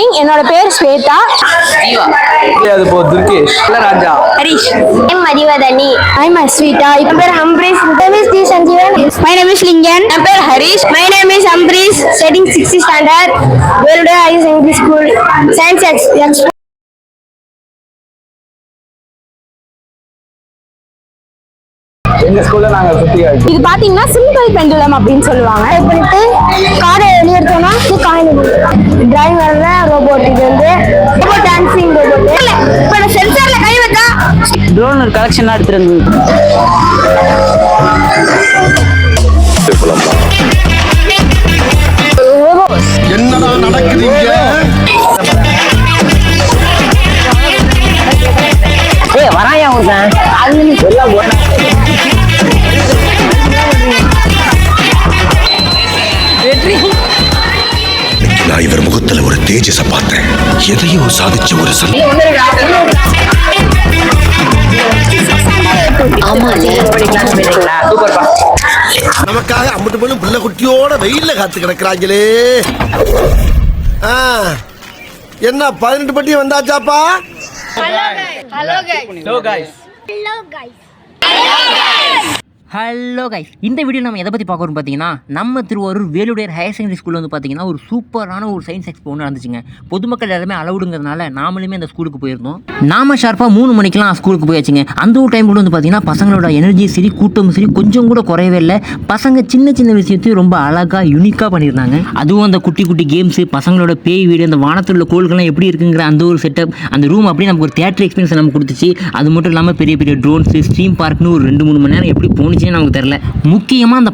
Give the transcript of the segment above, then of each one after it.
Morning. என்னோட பேர் ஸ்வேதா. ஜீவா. அது போ துர்கேஷ். ராஜா. Harish. I'm Madhivadani. I'm Aswita. My name is Ambrish. My name is D. Sanjeevan. My name is Lingan. My name is Harish. My name is Ambrish. Studying 6th standard. Velude Higher Secondary School. Science Expo. எங்க ஸ்கூல்ல நாங்க சுத்தி காட்டுறோம். இது பாத்தீங்கன்னா simple pendulum அப்படின்னு சொல்லுவாங்க. பண்ணிட்டு காரை வெளியே எடுத்தோம்னா காயின் டிரைவிங் வரல ரோபோட். இது வந்து ரோபோட் டான்சிங் ரோபோட். இப்போ சென்சார்ல கை வச்சா ட்ரோன் ஒரு கலெக்ஷனா எடுத்துருந்து. என்னடா நடக்குது இங்க? ஏய் வராயா ஒருத்தன். எல்லாம் நான் இவர் முகத்துல ஒரு தேஜஸ பார்த்தேன். எதையோ சாதிச்ச ஒரு நமக்காக அம்பட்டு போலும் பிள்ளை குட்டியோட வெயில்ல காத்து கிடக்குறாங்களே. என்ன 18 பட்டி வந்தாச்சாப்பா? ஹலோ கைஸ், இந்த வீடியோ நம்ம எதை பற்றி பார்க்குறோம் பார்த்தீங்கன்னா, நம்ம திருவாரூர் வேலுடையார் ஹையர் செகண்டரி ஸ்கூலில் வந்து பார்த்தீங்கன்னா ஒரு சூப்பரான ஒரு சயின்ஸ் எக்ஸ்போ ஒன்று நடந்துச்சுங்க. பொதுமக்கள் எல்லாருமே அலவுடுங்கிறதுனால நாமளுமே அந்த ஸ்கூலுக்கு போயிருந்தோம். நாம ஷார்ப்பாக 3 மணிக்கெலாம் ஸ்கூலுக்கு போயாச்சுங்க. அந்த ஒரு டைம் கூட வந்து பார்த்தீங்கன்னா பசங்களோட எனர்ஜி சரி கூட்டம் சரி கொஞ்சம் கூட குறையவே இல்லை. பசங்க சின்ன சின்ன விஷயத்தையும் ரொம்ப அழகாக யூனிக்காக பண்ணியிருந்தாங்க. அதுவும் அந்த குட்டி குட்டி கேம்ஸு, பசங்களோட பேய் வீடு, அந்த வானத்தில் உள்ள கோள்கள்லாம் எப்படி இருக்குங்கிற அந்த ஒரு செட்டப், அந்த ரூம் அப்படியே நமக்கு ஒரு தியேட்டர் எக்ஸ்பீரியன்ஸ் நமக்கு கொடுத்துச்சு. அது மட்டும் இல்லாமல் பெரிய பெரிய ட்ரோன்ஸு, ஸ்ட்ரீம் பார்க்னு ஒரு 2-3 மணி நேரம் எப்படி போணுச்சுன்னு நமக்கு தெரியல. முக்கியமாக அந்த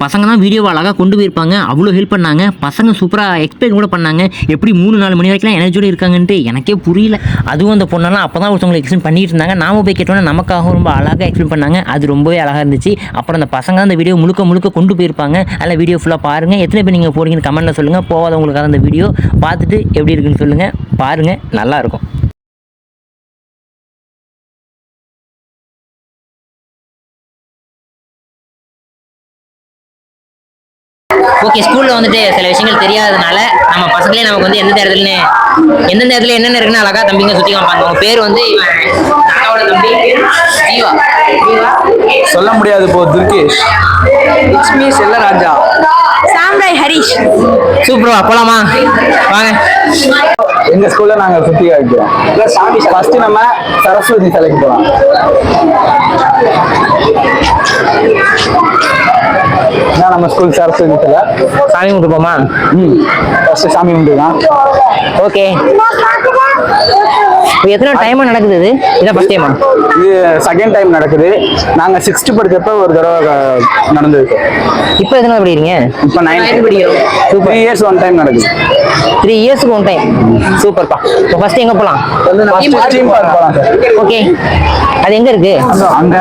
பசங்க தான் வீடியோவை அழகாக கொண்டு போயிருப்பாங்க. அவ்வளோ ஹெல்ப் பண்ணாங்க. பசங்க சூப்பராக எக்ஸ்பிளைன் கூட பண்ணாங்க. எப்படி 3-4 மணி வரைக்கும் எனர்ஜியோடு இருக்காங்கன்ட்டு எனக்கே புரியல. அதுவும் அந்த பொண்ணெல்லாம் அப்போ தான் ஒருத்தவங்களை எக்ஸ்பிளைன் பண்ணிட்டு இருந்தாங்க. நாம போய் கேட்டோன்னா நமக்காக ரொம்ப அழகாக எக்ஸ்பிளைன் பண்ணாங்க. அது ரொம்பவே அழகாக இருந்துச்சு. அப்புறம் அந்த பசங்க அந்த வீடியோ முழுக்க கொண்டு போயிருப்பாங்க. அதில் வீடியோ ஃபுல்லாக பாருங்கள். எத்தனை பேர் நீங்கள் போறீங்கன்னு கமெண்ட்டில் சொல்லுங்கள். போகாதவங்களுக்காக அந்த வீடியோ பார்த்துட்டு எப்படி இருக்குன்னு சொல்லுங்கள். பாருங்கள், நல்லாயிருக்கும். ஓகே, ஸ்கூலில் வந்துட்டு சில விஷயங்கள் தெரியாததுனால நம்ம பசங்களே நமக்கு வந்து எந்தெந்த இடத்துல என்னென்ன இருக்குன்னு அழகா தம்பிங்க சுற்றி காமிப்பாங்க. அவங்க பேர் வந்து நானாவோட தம்பி ஜீவா. சொல்ல முடியாது போ துர்கேஷ். லட்சுமி செல்லராஜா. சாம்ராய் ஹரிஷ். சூப்பரா போலாமா? வாங்க. எங்க ஸ்கூல்ல நாங்க சுத்தி காட்டுறோம். ஃபர்ஸ்ட் நம்ம சரஸ்வதி சிலைக்கு போலாம். நம்ம ஸ்கூல் சரஸ்வதி சிலை. சாமி கும்பிட்டு போமா? ஃபர்ஸ்ட் சாமி கும்பிட்டுதான். ஓகே. எத்தனை டைமா நடக்குது இது? இதான் ஃபர்ஸ்ட் டைமா? இது செகண்ட் டைம் நடக்குது. நாங்க 6th படிக்கிறப்ப ஒரு தடவை நடந்திருக்கு. இப்போ எத்தனை படிக்கிறீங்க? இப்போ 9th படிக்கிறோம். 3 years one time நடக்குது. 3 yearsக்கு ஒன் டைம். சூப்பர்ப்பா. இப்போ ஃபர்ஸ்ட் எங்க போலாம்? ஸ்ட்ரீம் பார்க் போலாம் சார். ஓகே. அது எங்க இருக்கு? அங்க.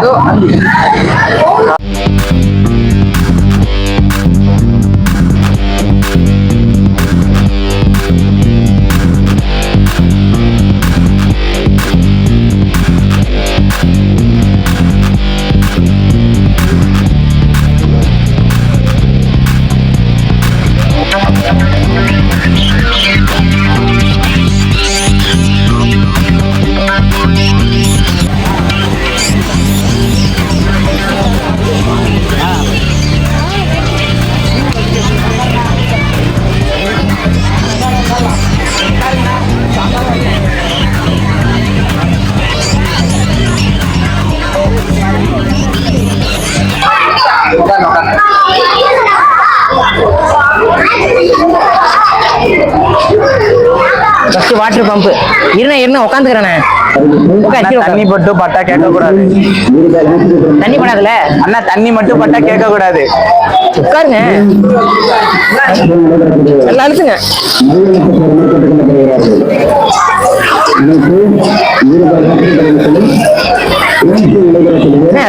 First water pump. இருண்ணா உட்காந்துக்கிறேண்ணே. தண்ணி மட்டும் பட்டா கேட்க கூடாது. தண்ணி படாதுல அண்ணா, தண்ணி மட்டும் பட்டா கேட்க கூடாது. உட்காருங்க. எல்லாம் அழுத்துங்க.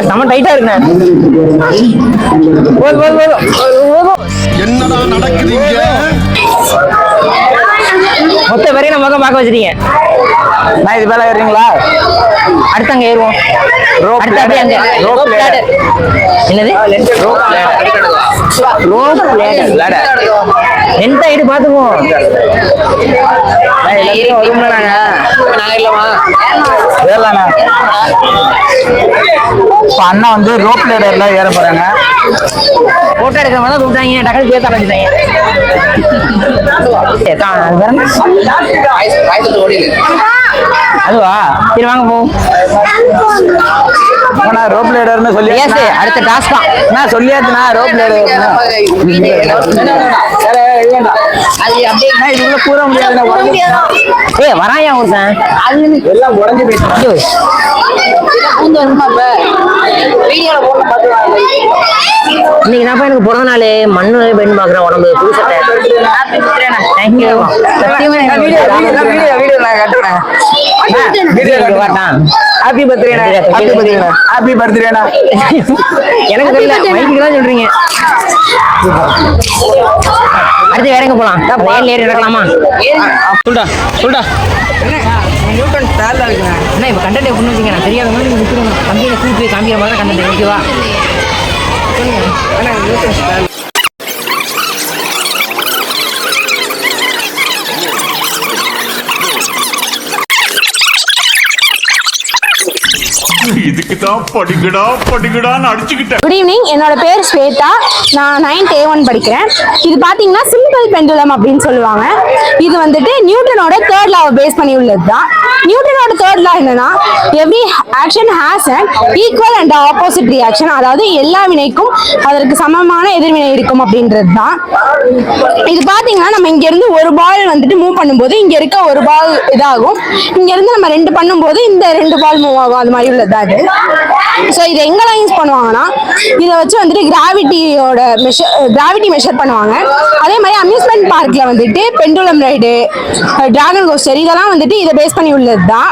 செம டைட்டா இருக்குண்ணே. என்னடா நடக்குது இங்க? மொத்த வரையும் நம்ம பக்கம் பார்க்க வச்சிருக்கீங்க. நான் இது மேல ஏறுறீங்களா? அடுத்து அங்க ஏறுவோம். அடுத்து அப்படியே அங்க ரோப் லேடர். என்னது? Rope ladder. லென்த் ஹைட் பாத்துக்குவோம். ஏறலாண்ணா. இப்ப அண்ணா வந்து ரோப் லேடர்ல ஏற போறாங்க. போட்டோ எடுக்கிற மாதிரி கூப்பிட்டாங்க, டக்குனு பேச ஆரம்பிச்சாங்க. அதுவா? சரி வாங்க போ. ரோப் லேடர்னு சொல்லி அடுத்த டாஸ்க் தான். நான் சொல்லியாச்சுண்ணா ரோப் லேடர். இதுக்குள்ள கூற முடியாதுண்ணா. வராயா ஒருத்தன் எல்லாம் உடஞ்சு போயிட்டு இன்னைக்கு நான் எனக்கு பிறந்த நாள் மண்ணு பெண் பாக்குறேன் உடம்பு புது சட்டை. தேங்க்யூ. ஹாப்பி பர்த்டேண்ணா. ஹாப்பி பர்த்டேண்ணா. எனக்கு தெரியல, மைக்கு தான் சொல்றீங்க. அடுத்து வேற எங்க போலாம்? ஏன் ஏறி நடக்கலாமா? சொல்டா என்ன இப்ப கண்டென்ட் எப்படின்னு வச்சுங்க, நான் தெரியாத மாதிரி நீங்க விட்டுருங்க. கம்பியில கூட்டு போய் காமிக்கிற மாதிரி தான் கண்டென்ட். ஓகேவா? இதுக்குதான் படிக்கடான்னு அடிச்சுக்கிட்டேன். குட் ஈவினிங், என்னோட பேர் ஸ்வேதா. நான் 9th A1 படிக்கிறேன். இது பார்த்தீங்கன்னா சிம்பிள் பெண்டுலம் அப்படின்னு சொல்லுவாங்க. இது வந்துட்டு நியூட்டனோட தேர்ட் லாவை பேஸ் பண்ணி உள்ளது தான். நியூட்டனோட தேர்ட் லா என்னன்னா, every action has an equal and opposite reaction. அதாவது எல்லா வினைக்கும் அதற்கு சமமான எதிர்வினை இருக்கும் அப்படின்றது தான். இது பார்த்தீங்கன்னா நம்ம இங்க இருந்து ஒரு பால் வந்துட்டு மூவ் பண்ணும்போது இங்க இருக்க ஒரு பால் இதாகும். இங்க இருந்து நம்ம 2 பண்ணும்போது இந்த 2 பால் மூவ் ஆகும். அது மாதிரி உள்ளது அது. ஸோ இதை எங்கெல்லாம் யூஸ் பண்ணுவாங்கன்னா, இதை வச்சு வந்துட்டு கிராவிட்டி மெஷர் பண்ணுவாங்க. அதே மாதிரி அம்யூஸ்மெண்ட் பார்க்ல வந்துட்டு பெண்டுலம் ரைடு, டிராகன் கோஸ்டர் இதெல்லாம் வந்துட்டு இதை பேஸ் பண்ணி உள்ளது தான்.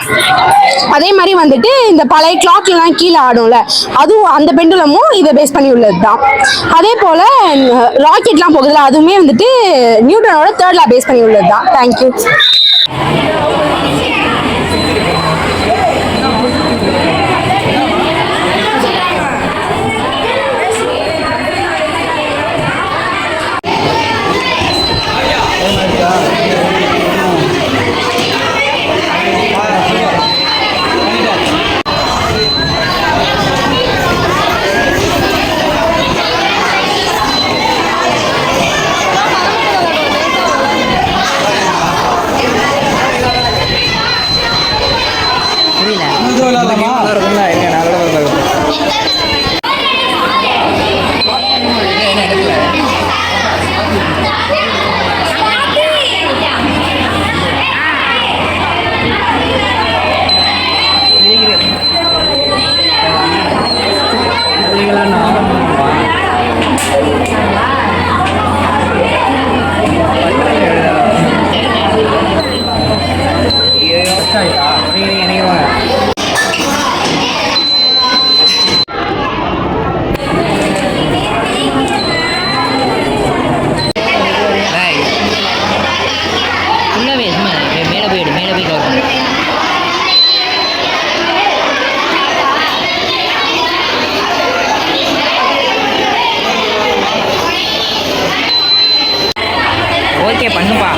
அதே மாதிரி வந்துட்டு இந்த பழைய கிளாக்லாம் கீழே ஆடும்ல, அதுவும் அந்த பெண்டுலமும் இதை பேஸ் பண்ணி உள்ளது தான். அதே போல ராக்கெட்லாம் போகுதுல, அதுவுமே வந்துட்டு நியூட்டனோட தேர்ட் லா பேஸ் பண்ணி உள்ளது தான். தேங்க்யூ. ஓகே பண்ணுப்பா.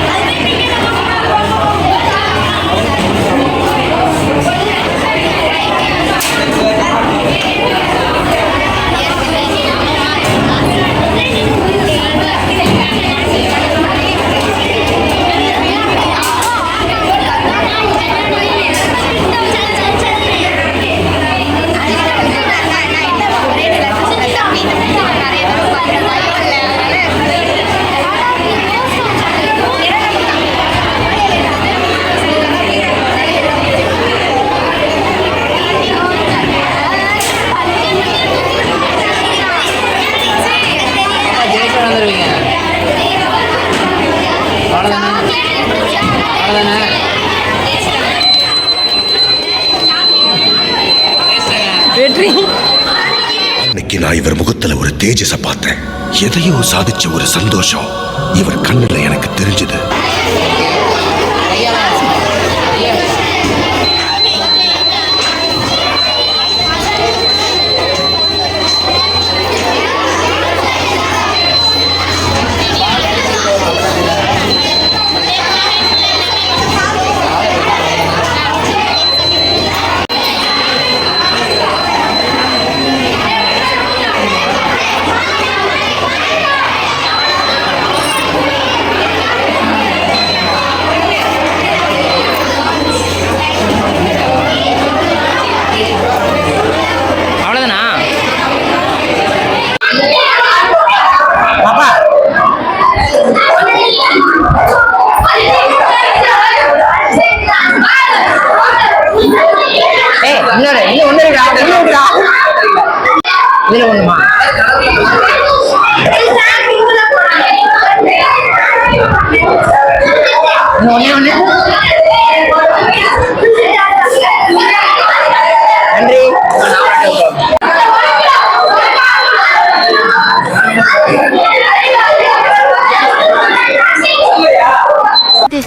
அன்னைக்கு நான் இவர் முகத்துல ஒரு தேஜஸ பார்த்தேன். எதையோ சாதிச்ச ஒரு சந்தோஷம் இவர் கண்ணுல எனக்கு தெரிஞ்சது. இதுல ஒண்ணுமா? ஒண்ணே ஒண்ணு. நன்றி.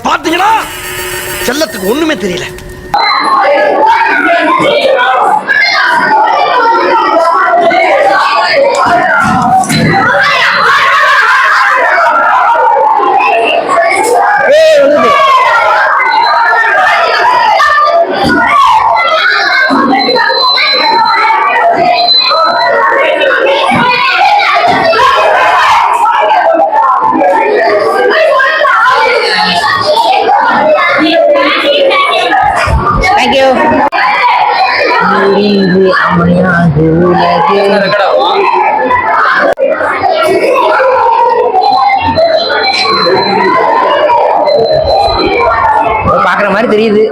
பாத்தீங்களா செல்லத்துக்கு ஒண்ணுமே தெரியல. Thank you. பாக்குற மாதிரி தெரியுது.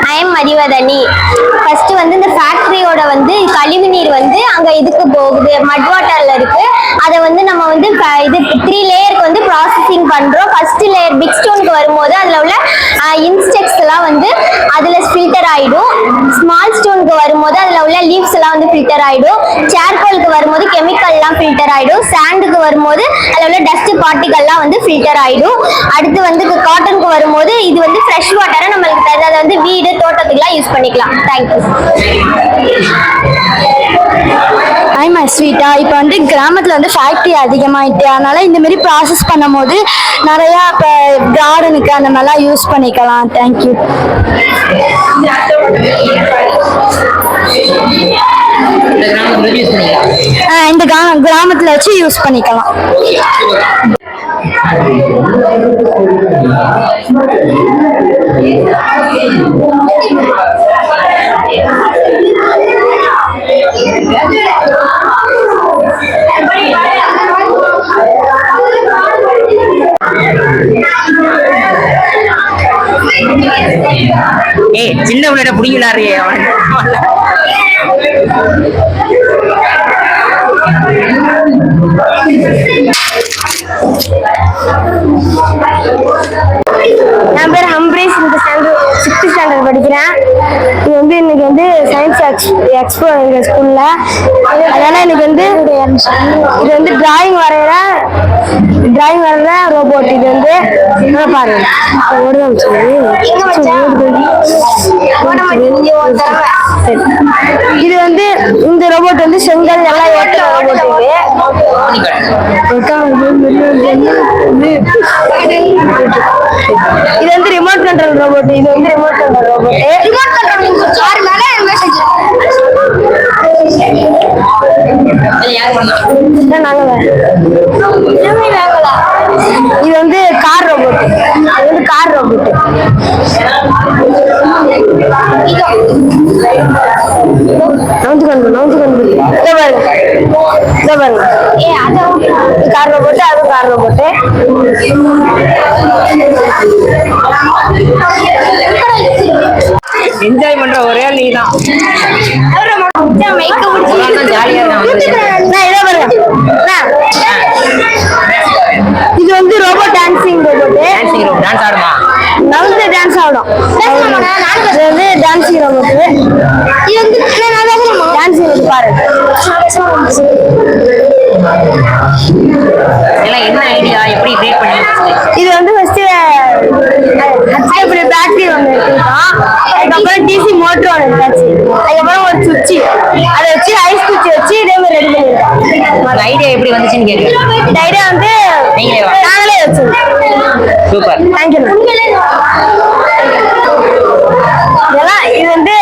I am Mathivathani. ஃபர்ஸ்ட் வந்து இந்த ஃபேக்டரியோட வந்து கழிவு நீர் வந்து அங்க இதுக்கு போகுது, மட் வாட்டர்ல இருக்கு. அதை வந்து நம்ம வந்து இது 3 லேயருக்கு வந்து ப்ராசஸிங் பண்றோம். ஃபர்ஸ்ட் லேயர் பிக் ஸ்டோனுக்கு வரும்போது அதுல உள்ள இன்ஸ்டெக்ஸ் எல்லாம் வந்து அதுல ஃபில்டர் ஆயிடும். ஸ்மால் ஸ்டோனுக்கு வரும்போது அதுல உள்ள லீவ்ஸ் எல்லாம் வந்து ஃபில்டர் ஆயிடும். சார்கோலுக்கு வரும்போது கெமிக்கல் எல்லாம் ஃபில்டர் ஆயிடும். சாண்டுக்கு வரும்போது அதுல உள்ள டஸ்ட் பார்ட்டிகல்லாம் வந்து ஃபில்டர் ஆயிடும். அடுத்து வந்து காட்டனுக்கு வரும்போது இது வந்து ஃப்ரெஷ் வாட்டரை நம்மளுக்கு தருது. அதை வந்து வீடு தோட்டத்துக்குலாம் யூஸ் பண்ணிக்கலாம். தேங்க்யூ. ஐம் ஸ்வீட்டா. இப்போ வந்து கிராமத்தில் வந்து ஃபேக்ட்ரி அதிகமாகிட்டு, அதனால இந்த மாதிரி ப்ராசஸ் பண்ணும் போது நிறையா இப்போ கார்டனுக்கு அந்த மாதிரிலாம் யூஸ் பண்ணிக்கலாம். தேங்க்யூ. இந்த கிராமத்தில் வச்சு யூஸ் பண்ணிக்கலாம். ஏய் சின்ன பிள்ளைட புடிங்கலாரியே அவன். என் பேர் ஹம்ப்ரீஸ். இந்த ஸ்டாண்டர்ட் 6th ஸ்டாண்டர்ட் படிக்கிறேன். இது வந்து இன்னைக்கு வந்து சயின்ஸ் எக்ஸ்போ எங்கள் ஸ்கூல்ல. அதனால எனக்கு வந்து இது வந்து டிராயிங் வரைகிற ரோபோட். இது வந்து பாருங்க இது வந்து இந்த ரோபோட் வந்து செங்கல் எல்லாம் ஏற்ற ரோபோட். இது வந்து ரிமோட் கண்ட்ரோல் ரோபோட். இது வந்து remote control robot. Remote control message இது வந்து கார் ரோபோட். இது வந்து கார் ரோபோட். Car robot. அது கார் ரோபோட். என்ஜாய் பண்ற ஒரே நீ தான். ஜாலியா இது வந்து ரோபோட் டான்சிங் ரோபோட். டான்ஸ் ஆடுமா? நவுந்து டான்ஸ் ஆடும். இது வந்து டான்சிங் ரோபோட். இது வந்து டான்சிங் ரோபோட் பாருங்க. இதெல்லாம் என்ன ஐடியா, எப்படி கிரியேட் பண்ணீங்க? இது வந்து ஃபர்ஸ்ட் பேட்டரி ஒன்று எடுத்துக்கிட்டோம். அதுக்கப்புறம் டிசி மோட்டர் ஒன்று எடுத்தாச்சு. அதுக்கப்புறம் ஒரு சுவிட்ச், அதை வச்சு ஐஸ் குச்சி வச்சு இதே மாதிரி ரெடி பண்ணிருக்கோம். ஐடியா எப்படி வந்துச்சுன்னு கேட்குறேன். இந்த ஐடியா வந்து நாங்களே வச்சிருக்கோம். சூப்பர். தேங்க்யூ. இதெல்லாம் இது வந்து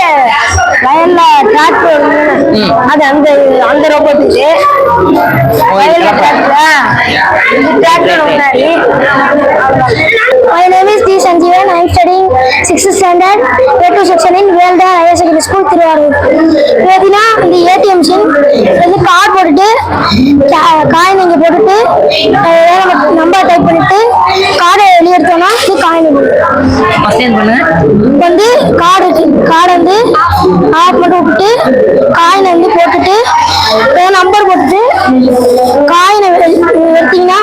வயல்ல டிராக்டர் அது அந்த ரோபோட். இது வயல்ல டிராக்டர் முன்னாடி. My name is D. Sanjeevan. I am studying 6th standard A2 section in Velda Higher Secondary School, Thiruvarur. இதுனா இந்த ATM மிஷின் வந்து கார்டு போட்டுட்டு காயின் இங்க போட்டுட்டு எக்ஸ்பிளைன் பண்ணுங்க. வந்து கார்டு வந்து ஆப் மட்டும் விட்டுட்டு காயினை வந்து போட்டுட்டு நம்பர் போட்டுட்டு காயினை எடுத்தீங்கன்னா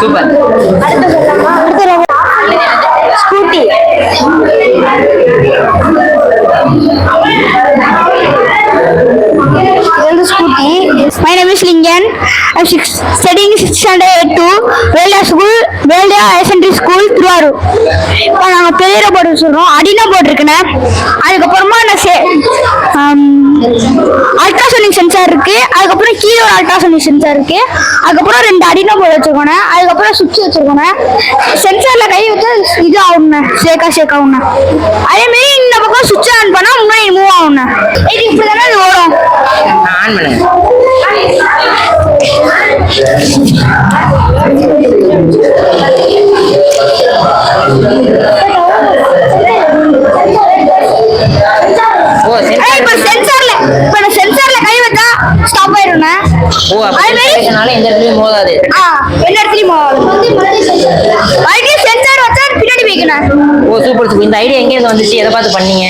சூப்பர். அடுத்த scooty. Scooty. My name is Lingan. I'm studying 6th standard A2 Velda School, Velda Higher Secondary School, Thiruvarur. இப்போ நாங்கள் பெரிய ரோபோட் சொல்கிறோம். அடினா போட்டிருக்கேன். அதுக்கப்புறமா நான் அல்ட்ராசோனிக் சென்சார் இருக்கு. அதுக்கப்புறம் கீழே ஒரு அல்ட்ராசோனிக் சென்சார் இருக்கு. அதுக்கப்புறம் 2 அடினா போர்டு வச்சிருக்கோம். அதுக்கப்புறம் சுவிட்ச் வச்சிருக்கோம். சென்சார்ல கை வச்சா இது ஆகும்ண்ணே, ஷேக் ஆகும்ண்ணே. அதே மாதிரி இந்த பக்கம் சுவிட்ச் ஆன் பண்ணா முன்னாடி மூவ் ஆகும்ண்ணே. இது இப்படி தானே இது ஓடும். ஆன் பண்ணுங்க. சென்சார்ல கை வச்சா ஸ்டாப் ஆயிடும்ண்ணே. ஓ, அதனால எந்த இடத்துலயும் மோதாது. எந்த இடத்துலயும் மோதாது. சென்சார் வச்சா பின்னாடி வைக்கணும். Oh super super. இந்த ஐடியா எங்க இருந்து வந்துச்சு? எதை பார்த்து பண்ணீங்க?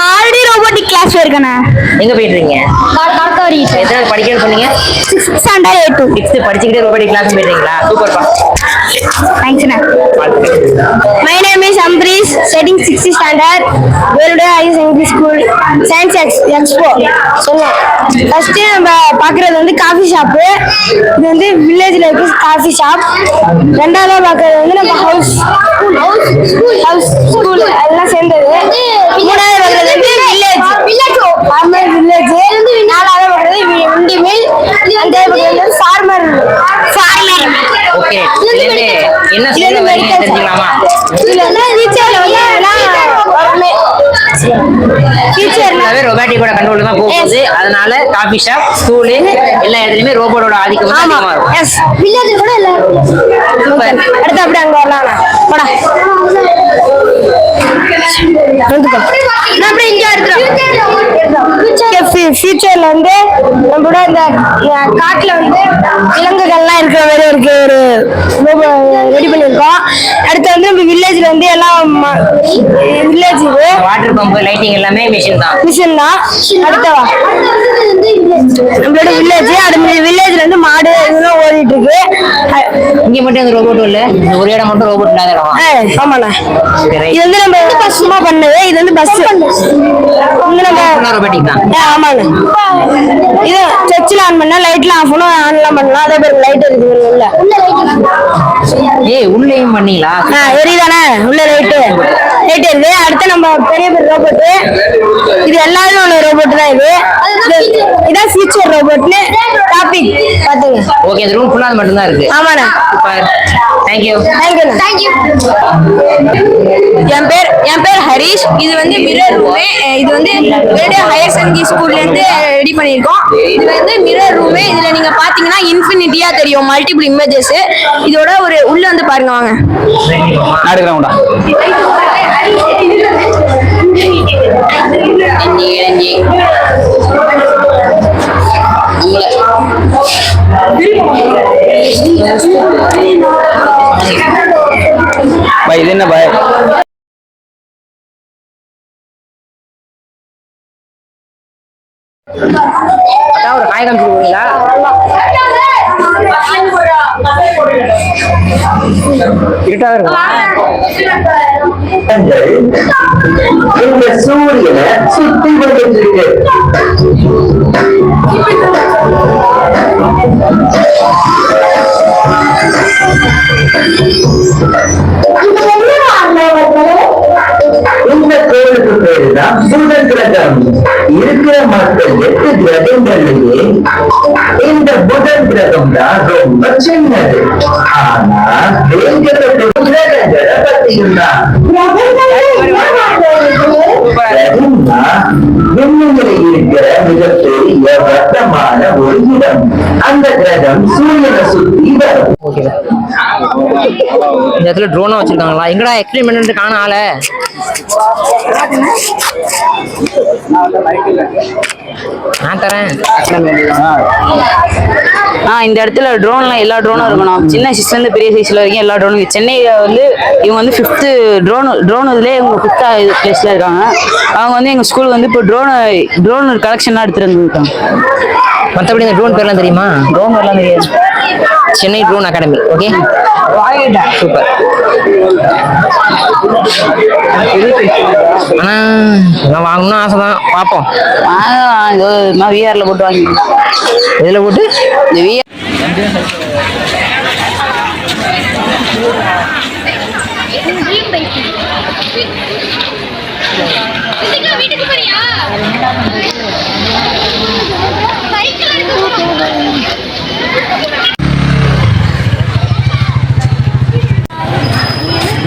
ஆல்ரெடி ரோபோட்டிக் கிளாஸ் இருக்கேண்ணே. எங்க போயிட்டு இருக்கீங்க? எத்தனை படிக்கிறது பண்ணீங்க? 6th standard A2. 6th படிச்சுக்கிட்டே ரோபோட்டிக் கிளாஸ் போயிட்டீங்களா? சூப்பர்ப்பா. தேங்க்ஸ்ண்ணே. My name is Ambrish, studying 6th standard Velda Higher Secondary School, Science Expo. சொல்லலாம். ஃபர்ஸ்ட் நம்ம பாக்குறது வந்து காஃபி ஷாப். இது வந்து வில்லேஜ்ல இருக்க காஃபி ஷாப். ரெண்டாவதா பாக்குறது வந்து நம்ம ஹவுஸ் ஸ்கூல் எல்லாம் சேர்ந்தது. மூணாவது பாக்குறது வந்து வில்லேஜ். நாலாவது பாக்குறது வண்டி மில். அஞ்சாவது பாக்குறது ஃபார்மர். ஓகே. என்ன சொல்ல வரீங்க தெரிஞ்சுக்கலாமா? ரோபோட்டிக்கோட கண்ட்ரோல் தான் போகுது. அதனால காபி ஷாப், ஸ்கூல் எல்லா இடத்துலயுமே ரோபோட்டோட ஆதிக்கம் அதிகமா இருக்கும். வில்லேஜ் கூட இல்ல. அடுத்து அப்படி அங்க வரலாம். போடா. அப்படியே இங்க ஃபியூச்சர்ல வந்து நம்மளோட இந்த காட்டுல வந்து விலங்குகள்லாம் இருக்கிற மாதிரி ஒரு ரெடி பண்ணிருக்கோம். அடுத்து வந்து நம்ம வில்லேஜ்ல வந்து எல்லாம் வில்லேஜ் வாட்டர் பம்ப், லைட்டிங் எல்லாமே மிஷின் தான். அடுத்தவா நம்மளோட வில்லேஜ். அது வில்லேஜ்ல இருந்து மாடு இதெல்லாம் ஓடிட்டு இருக்கு. இங்க மட்டும் அந்த ரோபோட் இல்ல, ஒரு இடம் மட்டும் ரோபோட் இல்லாத இடம். ஆமாண்ணா. இது வந்து நம்ம சும்மா பண்ணது. இது வந்து பஸ். நம்ம ரோபோட்டிக் தான். ஆமாங்க. இது சர்ச்சில் ஆன் பண்ணா லைட்ல ஆஃப் பண்ணா ஆன்லாம் பண்ணலாம். அதே மாதிரி லைட் இருக்கு உள்ள. ஏய் உள்ளேயும் பண்ணீங்களா? எரியுதானே உள்ள லைட் இருக்கு. அடுத்து நம்ம பெரிய ரோபோட். இது எல்லாரும் உள்ள ரோபோட் தான். இதான் ஃபியூச்சர் ரோபோட்னு டாபிக் பாத்துங்க. ஓகே. இந்த ரூம் ஃபுல்லா அது மட்டும் தான் இருக்கு. ஆமாண்ணா. சூப்பர். Thank you. என் பேர் ஹரிஷ். இது வந்து மிரர் ரூம். இது வந்து வேல்டா ஹையர் செகண்டரி ஸ்கூல்ல இருந்து ரெடி பண்ணிருக்கோம். இது வந்து மிரர் ரூம். இதுல நீங்க பாத்தீங்கன்னா இன்ஃபினிட்டியா தெரியும், மல்டிபிள் இமேஜஸ். இதோட ஒரு உள்ள வந்து பாருங்க வாங்க. நாடுகிறோம்டா. பாய் இது என்ன பாய்? ஒரு காய் காமிச்சு போவீங்களா? இருட்டா இருக்கும். இந்த சூரியனை சுத்தி வந்துட்டு இருக்கு. இந்த கோளுக்கு பேரு தான் புதன் கிரகம். இருக்கிற மக்கள் 8 கிரகங்கள்லயே இந்த புதன் கிரகம் தான் ரொம்ப சின்னது. ஆனா வேகப்பட்ட கிரகங்களை பத்தியும் தான் விண்ணில் இருக்கிற மிகப்பெரிய வட்டமான ஒரு இடம். அந்த கிரகம் சூரியனை சுத்தி வரும். ஓகே. இந்த இடத்துல ட்ரோனா வச்சிருக்காங்களா? எங்கடா எக்ஸ்பெரிமெண்ட் காண ஆள? நான் தரேன். இந்த இடத்துல ட்ரோன்லாம் எல்லா ட்ரோனும் இருக்கணும். சின்ன சைஸ்லேருந்து பெரிய சைஸ்ல வரைக்கும் எல்லா ட்ரோனும். சென்னையில் வந்து இவங்க வந்து 5th ட்ரோன் இதுலேயே இவங்க 5th பிளேஸ்ல இருக்காங்க. அவங்க வந்து எங்கள் ஸ்கூலுக்கு வந்து இப்போ ட்ரோன் கலெக்ஷன்லாம் எடுத்துட்டு வந்துருக்காங்க. மற்றபடி இந்த ட்ரோன் பேர்லாம் தெரியுமா? ட்ரோன் எல்லாம் தெரியாது. Chennai drone academy. Okay super. ஆனால் நான் வாங்கணும்னு ஆசை தான், பார்ப்போம். விஆர்ல போட்டு வாங்கி இதில் போட்டு இந்த விஆர் வீட்டுக்கு போறியா?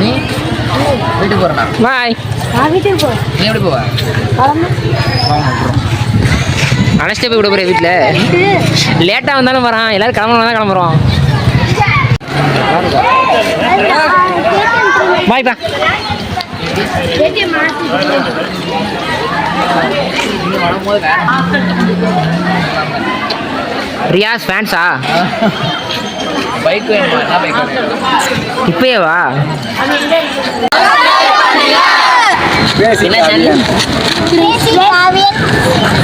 நீ வீட்டுக்கு போகிறேண்ணா. பாய். நான் வீட்டுக்கு போறேன். நீ எப்படி போவ? அழைச்சிட்டே போய் விட போகிறேன் வீட்டில். லேட்டாக வந்தாலும் வரான், எல்லாரும் கிளம்புறோம் தான் கிளம்புறோம். பாய்ப்பா. ரியாஸ் ஃபேன்ஸா? பைக் வேணுமா? என்ன பைக் வேணும்? இப்பயே வா. என்ன சேனல்?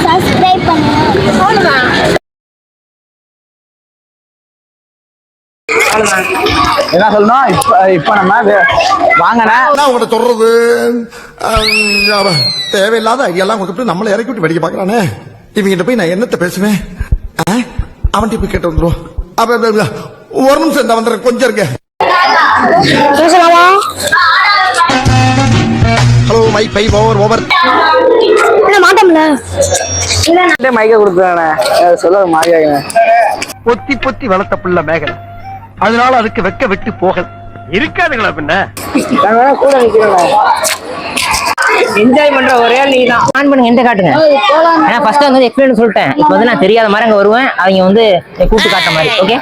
சப்ஸ்கிரைப் பண்ணுங்க. என்ன சொல்லணும்? இப்ப நம்ம வாங்கின உங்கள்கிட்ட சொல்றது தேவையில்லாத ஐடியாலாம் கொடுத்துட்டு நம்மளை இறக்கி விட்டு வெடிக்க பாக்குறானே. இவங்கிட்ட போய் நான் என்னத்த பேசுவேன்? அவன்கிட்ட போய் கேட்டு வந்துருவோம். அப்ப ஒரு நிமிஷம் இந்த வந்துடுறேன், கொஞ்சம் இருக்க. ஹலோ மை பை ஓவர் மாட்டோம்ல மைக்க கொடுக்குறானே, சொல்ல மாறியாங்க. பொத்தி பொத்தி வளர்த்த புள்ள மேகலை, அதனால அதுக்கு வெக்க விட்டு போகல இருக்காதுங்களா பின்ன. நான் வேணா கூட நிக்கிறேன். என்ஜாய் பண்ற ஒரே நீ தான். ஆன் பண்ணுங்க, எந்த காட்டுங்க. ஏன்னா ஃபர்ஸ்ட் வந்து எக்ஸ்பிளைன் சொல்லிட்டேன். இப்போ வந்து நான் தெரியாத மாதிரி அங்கே வருவேன், அவங்க வந்து கூப்பிட்டு காட்டுற மாதிரி. ஓகே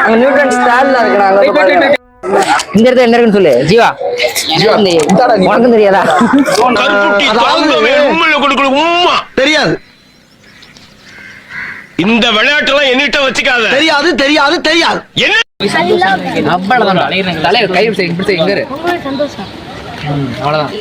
அங்க நியூட்டன் ஸ்டால்ல இருக்கறாங்க. இந்த இடத்துல என்ன இருக்குன்னு சொல்லு. ஜீவா உனக்கும் தெரியாதா? தெரியாது. இந்த விளையாட்டெல்லாம் என்னிட்ட வச்சுக்காத. தெரியாது தெரியாது தெரியாது. என்ன அவ்வளவுதான். தலைவர் கை இப்படி எங்க இரு. அவ்வளவுதான்.